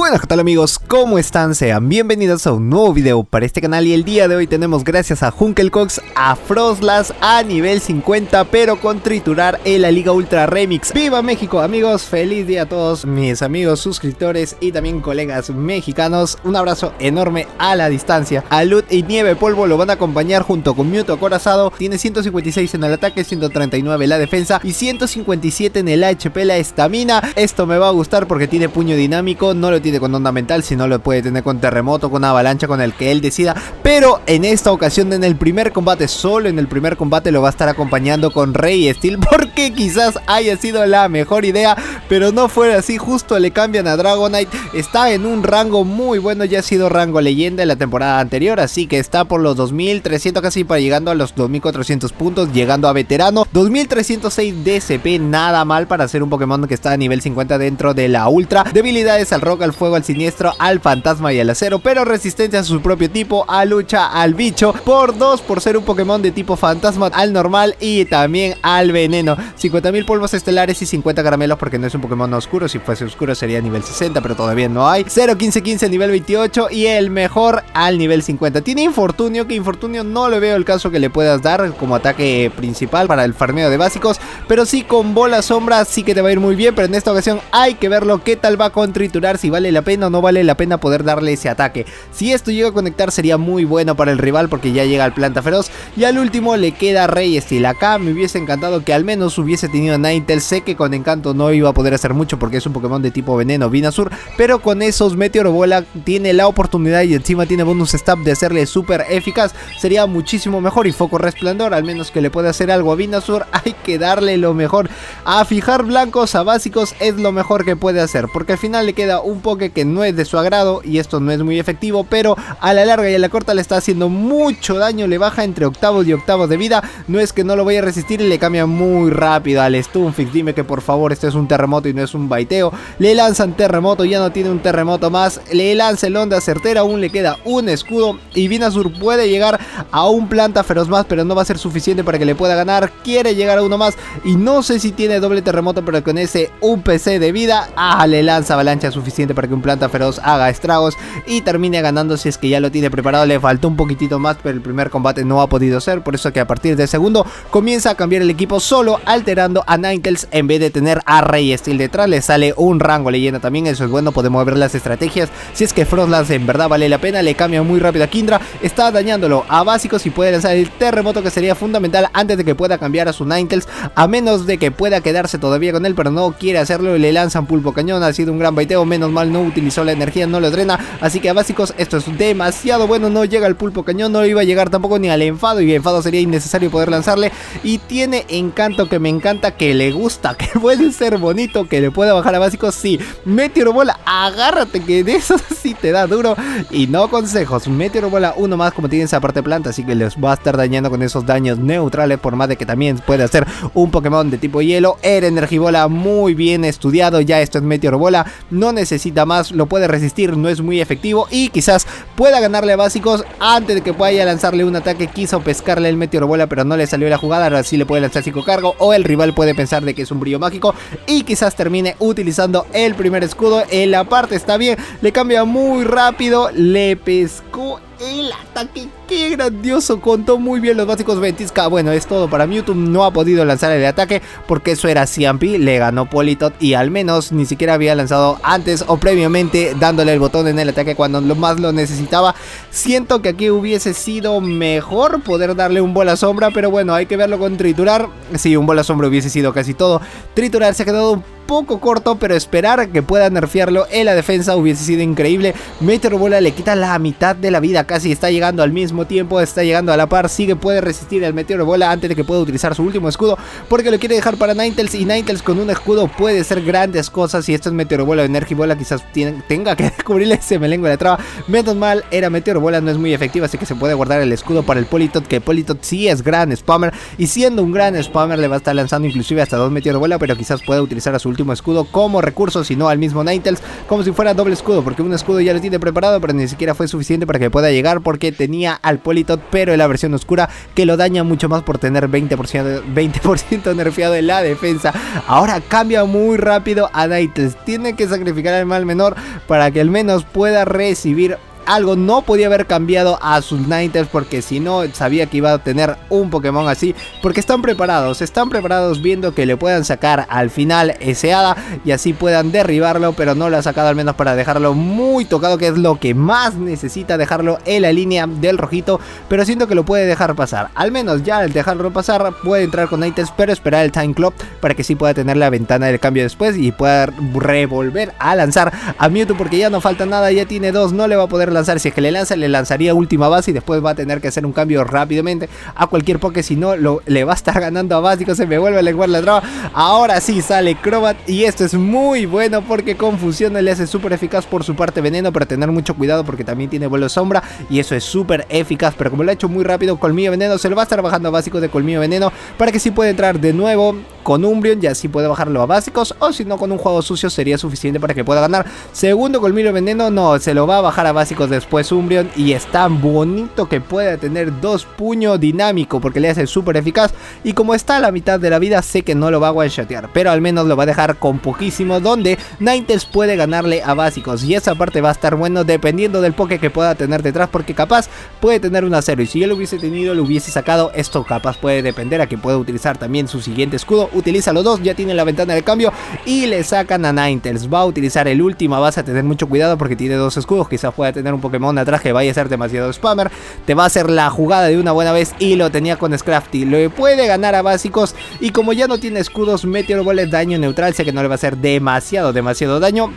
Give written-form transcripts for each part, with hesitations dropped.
Buenas, ¿qué tal amigos? ¿Cómo están? Sean bienvenidos a un nuevo video para este canal y el día de hoy tenemos gracias a Hunkelcox a Froslass a nivel 50 pero con triturar en la Liga Ultra Remix. ¡Viva México amigos! Feliz día a todos mis amigos suscriptores y también colegas mexicanos. Un abrazo enorme a la distancia. A Lut y Nieve Polvo lo van a acompañar junto con Mewtwo Acorazado. Tiene 156 en el ataque, 139 en la defensa y 157 en el HP la estamina. Esto me va a gustar porque tiene puño dinámico, no lo tiene con onda mental, sino lo puede tener con terremoto, con avalancha, con el que él decida. Pero en esta ocasión, en el primer combate, solo en el primer combate, lo va a estar acompañando con Rey Steel, porque quizás haya sido la mejor idea, pero no fue así. Justo le cambian a Dragonite. Está en un rango muy bueno, ya ha sido rango leyenda en la temporada anterior, así que está por los 2300, casi para llegando a los 2400 puntos, llegando a veterano. 2306 DCP, nada mal para ser un Pokémon que está a nivel 50 dentro de la Ultra. Debilidades al rock, al fuego, al siniestro, al fantasma y al acero, pero resistencia a su propio tipo, a lucha, al bicho, por 2 por ser un Pokémon de tipo fantasma, al normal y también al veneno. 50.000 polvos estelares y 50 caramelos porque no es un Pokémon oscuro. Si fuese oscuro sería nivel 60, pero todavía no hay. 0-15-15 nivel 28 y el mejor al nivel 50. Tiene infortunio, que infortunio no le veo el caso que le puedas dar como ataque principal para el farmeo de básicos, pero sí con bola sombra sí que te va a ir muy bien. Pero en esta ocasión hay que verlo qué tal va con triturar, si vale la pena o no vale la pena poder darle ese ataque. Si esto llega a conectar sería muy bueno para el rival porque ya llega el planta feroz. Y al último le queda Rey Steel. Acá me hubiese encantado que al menos hubiese tenido Ninetales. Sé que con encanto no iba a poder hacer mucho porque es un Pokémon de tipo veneno Venusaur, pero con esos Meteor Bola tiene la oportunidad y encima tiene bonus stab de hacerle súper eficaz. Sería muchísimo mejor. Y Foco Resplandor, al menos que le pueda hacer algo a Venusaur, hay que darle lo mejor. A fijar blancos a básicos es lo mejor que puede hacer, porque al final le queda un Poké que no es de su agrado y esto no es muy efectivo, pero a la larga y a la corta le está haciendo mucho daño. Le baja entre octavos y octavos de vida. No es que no lo vaya a resistir y le cambia muy rápido al Stunfisk. Dime que por favor esto es un terremoto y no es un baiteo. Le lanzan terremoto, ya no tiene un terremoto más. Le lanza el onda certera, aún le queda un escudo y Venusaur puede llegar a un planta feroz más, pero no va a ser suficiente para que le pueda ganar. Quiere llegar a uno más y no sé si tiene doble terremoto, pero con ese UPC de vida, le lanza avalancha suficiente para que un planta feroz haga estragos y termine ganando. Si es que ya lo tiene preparado, le faltó un poquitito más, pero el primer combate no ha podido ser, por eso que a partir del segundo comienza a cambiar el equipo solo, alterando a Ninetales en vez de tener a Rey Steel detrás. Le sale un rango leyenda también, eso es bueno, podemos ver las estrategias. Si es que Froslass en verdad vale la pena, le cambia muy rápido a Kindra, está dañándolo a básicos y puede lanzar el terremoto, que sería fundamental antes de que pueda cambiar a su Ninetales, a menos de que pueda quedarse todavía con él, pero no quiere hacerlo y le lanzan pulpo cañón. Ha sido un gran baiteo, menos mal no utilizó la energía, no lo drena, así que a básicos esto es demasiado bueno. No llega el pulpo cañón, no iba a llegar tampoco ni al enfado, y enfado sería innecesario poder lanzarle. Y tiene encanto, que me encanta, que le gusta, que puede ser bonito, que le pueda bajar a básicos. Sí, Meteor Bola, agárrate, que de eso sí te da duro. Y no consejos, Meteor Bola uno más, como tiene esa parte planta, así que les va a estar dañando con esos daños neutrales, por más de que también puede hacer un Pokémon de tipo hielo. Era Energibola, muy bien estudiado, ya esto es Meteor Bola, no necesita más, lo puede resistir, no es muy efectivo y quizás pueda ganarle a básicos antes de que pueda lanzarle un ataque. Quiso pescarle el Meteor Bola pero no le salió la jugada, ahora sí le puede lanzar psicocargo o el rival puede pensar de que es un brillo mágico y quizás termine utilizando el primer escudo. En la parte está bien, le cambia muy rápido, le pescó el ataque, qué grandioso, contó muy bien los básicos. Ventisca, bueno, es todo para Mewtwo, no ha podido lanzar el ataque porque eso era Ciampi, le ganó Politot y al menos ni siquiera había lanzado antes o previamente dándole el botón en el ataque cuando más lo necesitaba. Siento que aquí hubiese sido mejor poder darle un bola sombra, pero bueno, hay que verlo con triturar. Sí, un bola sombra hubiese sido casi todo. Triturar se ha quedado un poco corto, pero esperar que pueda nerfearlo en la defensa hubiese sido increíble. Meteor Bola le quita la mitad de la vida, casi está llegando al mismo tiempo, está llegando a la par, sí que puede resistir el Meteor Bola antes de que pueda utilizar su último escudo, porque lo quiere dejar para Ninetales y Ninetales con un escudo puede hacer grandes cosas. Si esto es Meteor Bola o Energibola, quizás tenga que descubrirle ese melengue de la traba. Menos mal, era Meteor Bola, no es muy efectiva, así que se puede guardar el escudo para el Politot, que Politot sí es gran spammer y siendo un gran spammer le va a estar lanzando inclusive hasta 2 Meteor Bola, pero quizás pueda utilizar a su último último escudo como recurso, sino al mismo Ninetales, como si fuera doble escudo, porque un escudo ya lo tiene preparado, pero ni siquiera fue suficiente para que pueda llegar, porque tenía al Politoed, pero en la versión oscura, que lo daña mucho más por tener 20% nerfeado en la defensa. Ahora cambia muy rápido a Ninetales, tiene que sacrificar al mal menor para que al menos pueda recibir algo. No podía haber cambiado a sus Ninetales, porque si no sabía que iba a tener un Pokémon así, porque están preparados viendo que le puedan sacar al final ese hada y así puedan derribarlo, pero no lo ha sacado al menos para dejarlo muy tocado, que es lo que más necesita, dejarlo en la línea del rojito, pero siento que lo puede dejar pasar. Al menos ya al dejarlo pasar puede entrar con Ninetales, pero esperar el Time Clock para que sí pueda tener la ventana del cambio después y pueda revolver a lanzar a Mewtwo, porque ya no falta nada, ya tiene 2, no le va a poder lanzar. Si es que le lanzaría última base y después va a tener que hacer un cambio rápidamente a cualquier Poké, si no le va a estar ganando a básico. Se me vuelve a lenguar la traba. Ahora sí sale Crobat y esto es muy bueno, porque Confusión le hace súper eficaz por su parte veneno, pero tener mucho cuidado porque también tiene vuelo sombra y eso es súper eficaz, pero como lo ha hecho muy rápido, Colmillo Veneno se lo va a estar bajando a básicos de Colmillo Veneno para que sí pueda entrar de nuevo con Umbreon y así puede bajarlo a básicos, o si no con un juego sucio sería suficiente para que pueda ganar. Segundo Colmillo Veneno, no, se lo va a bajar a básicos después Umbreon, y es tan bonito que pueda tener 2 puño dinámico porque le hace súper eficaz, y como está a la mitad de la vida sé que no lo va a one-shotear, pero al menos lo va a dejar con poquísimo, donde Ninetales puede ganarle a básicos, y esa parte va a estar bueno dependiendo del Poké que pueda tener detrás, porque capaz puede tener un acero y si yo lo hubiese tenido lo hubiese sacado. Esto capaz puede depender a que pueda utilizar también su siguiente escudo. Utiliza los dos, ya tiene la ventana de cambio y le sacan a Ninetales. Va a utilizar el último, vas a tener mucho cuidado porque tiene 2 escudos, quizás pueda tener un Pokémon atrás que vaya a ser demasiado spammer, te va a hacer la jugada de una buena vez, y lo tenía con Scrafty, lo puede ganar a básicos, y como ya no tiene escudos, Meteor Ball es daño neutral, sé que no le va a hacer demasiado daño,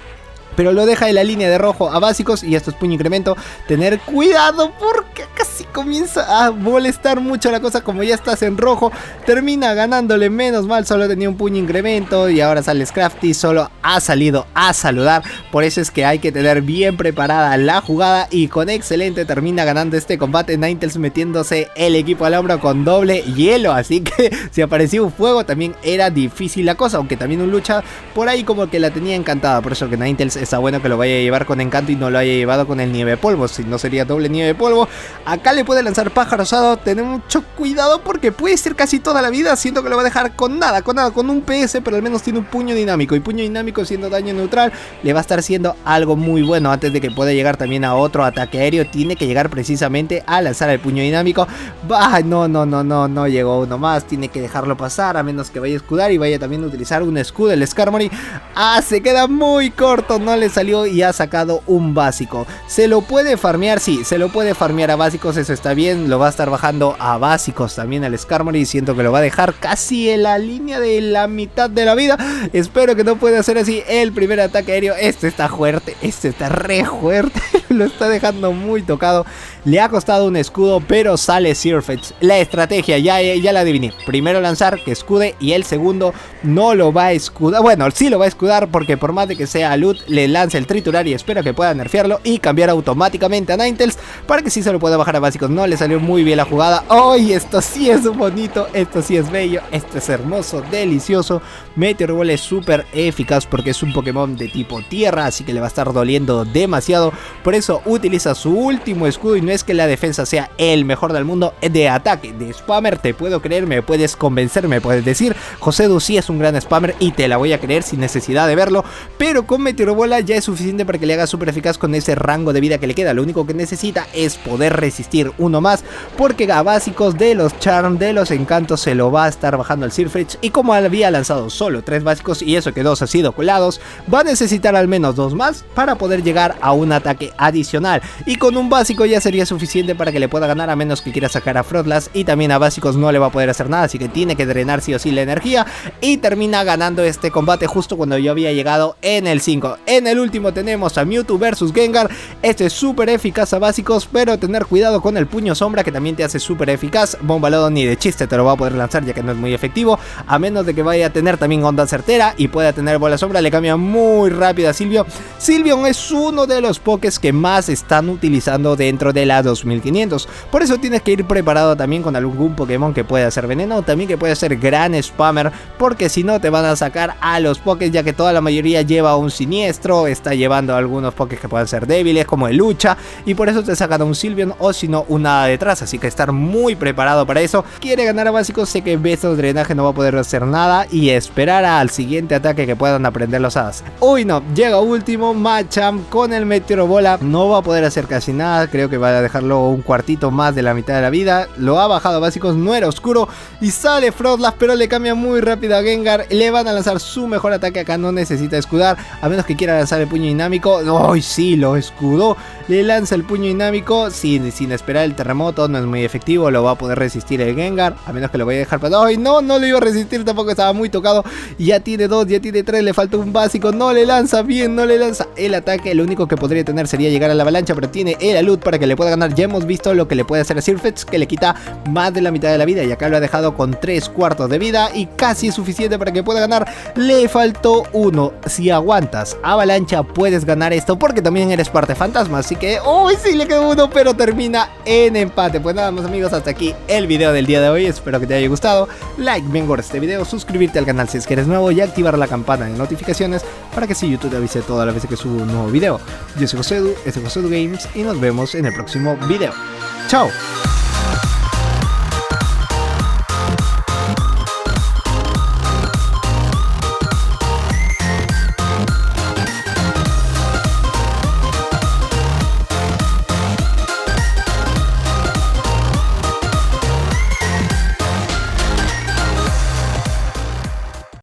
pero lo deja en la línea de rojo a básicos, y esto es puño incremento. Tener cuidado porque casi comienza a molestar mucho la cosa. Como ya estás en rojo, termina ganándole, menos mal, solo tenía un puño incremento y ahora sale Scrafty, solo ha salido a saludar. Por eso es que hay que tener bien preparada la jugada, y con excelente termina ganando este combate. Ninetales metiéndose el equipo al hombro con doble hielo, así que si aparecía un fuego también era difícil la cosa, aunque también un lucha por ahí como que la tenía encantada. Por eso que Ninetales está bueno que lo vaya a llevar con encanto y no lo haya llevado con el nieve polvo, si no sería doble nieve polvo. Acá le puede lanzar pájaro rosado, tener mucho cuidado porque puede ser casi toda la vida, siento que lo va a dejar con nada, con un PS, pero al menos tiene un puño dinámico, y puño dinámico siendo daño neutral le va a estar siendo algo muy bueno. Antes de que pueda llegar también a otro ataque aéreo, tiene que llegar precisamente a lanzar el puño dinámico. No llegó uno más, tiene que dejarlo pasar a menos que vaya a escudar y vaya también a utilizar un escudo, el Skarmory. Se queda muy corto, no le salió y ha sacado un básico. ¿Se lo puede farmear? Sí, se lo puede farmear a básicos, eso está bien. Lo va a estar bajando a básicos también al Skarmory, siento que lo va a dejar casi en la línea de la mitad de la vida. Espero que no pueda hacer así el primer ataque aéreo. Este está fuerte, este está re fuerte. Lo está dejando muy tocado. Le ha costado un escudo, pero sale Sirfetch'd. La estrategia ya la adiviné. Primero lanzar, que escude, y el segundo no lo va a escudar. Bueno, sí lo va a escudar porque por más de que sea loot, le lanza el triturar y espero que pueda nerfearlo y cambiar automáticamente a Ninetales para que sí se lo pueda bajar a básicos. No le salió muy bien la jugada. ¡Ay! Esto sí es bonito, esto sí es bello, esto es hermoso, delicioso. Meteor Ball es súper eficaz porque es un Pokémon de tipo tierra, así que le va a estar doliendo demasiado. Por eso utiliza su último escudo, y no es que la defensa sea el mejor del mundo de ataque. De spammer te puedo creer, me puedes convencer, me puedes decir Josedu sí es un gran spammer y te la voy a creer sin necesidad de verlo, pero con Meteor Bola ya es suficiente para que le haga súper eficaz con ese rango de vida que le queda. Lo único que necesita es poder resistir uno más, porque a básicos de los Charm, de los encantos, se lo va a estar bajando el Sirfetch'd, y como había lanzado solo 3 básicos y eso que 2 han sido colados, va a necesitar al menos 2 más para poder llegar a un ataque adicional, y con un básico ya sería suficiente para que le pueda ganar, a menos que quiera sacar a Froslass, y también a básicos no le va a poder hacer nada, así que tiene que drenar sí o sí la energía, y termina ganando este combate justo cuando yo había llegado en el 5. En el último tenemos a Mewtwo versus Gengar. Este es súper eficaz a básicos, pero tener cuidado con el puño sombra, que también te hace súper eficaz. Bomba Lodo ni de chiste te lo va a poder lanzar, ya que no es muy efectivo, a menos de que vaya a tener también onda certera y pueda tener bola sombra. Le cambia muy rápido a Sylveon. Sylveon es uno de los pokés que más están utilizando dentro de la 2500. Por eso tienes que ir preparado también con algún Pokémon que pueda hacer veneno, también que puede ser gran spammer, porque si no te van a sacar a los Pokés, ya que toda la mayoría lleva un siniestro, está llevando algunos Pokés que puedan ser débiles como el lucha, y por eso te sacan a un Sylveon o si no un hada detrás, así que estar muy preparado para eso. Quiere ganar a básicos, sé que Besos Drenaje no va a poder hacer nada y esperar al siguiente ataque que puedan aprender los hadas. Uy no, llega último Machamp con el Meteoro Bola, no va a poder hacer casi nada, creo que va a dejarlo un cuartito más de la mitad de la vida. Lo ha bajado a básicos, no era oscuro y sale Froslass, pero le cambia muy rápido a Gengar. Le van a lanzar su mejor ataque, acá no necesita escudar, a menos que quiera lanzar el puño dinámico. ¡Ay, sí! Lo escudó, le lanza el puño dinámico sin esperar el terremoto, no es muy efectivo, lo va a poder resistir el Gengar, a menos que lo vaya a dejar para... ¡Ay, no! No lo iba a resistir tampoco, estaba muy tocado. Ya tiene 2, ya tiene 3, le falta un básico, no le lanza bien, no le lanza el ataque. Lo único que podría tener sería llegar a la avalancha, pero tiene el alud para que le pueda ganar. Ya hemos visto lo que le puede hacer a Sirfetch'd, que le quita más de la mitad de la vida y acá lo ha dejado con 3/4 de vida y casi es suficiente para que pueda ganar. Le faltó 1, si aguantas avalancha puedes ganar esto porque también eres parte fantasma, así que uy, sí le quedó 1, pero termina en empate. Pues nada más amigos, hasta aquí el video del día de hoy, espero que te haya gustado. Like bien gordo este video, suscribirte al canal si es que eres nuevo y activar la campana de notificaciones para que si YouTube te avise todas las veces que subo un nuevo video. Yo soy Josedu, este es Josedu Games y nos vemos en el próximo video. ¡Chao!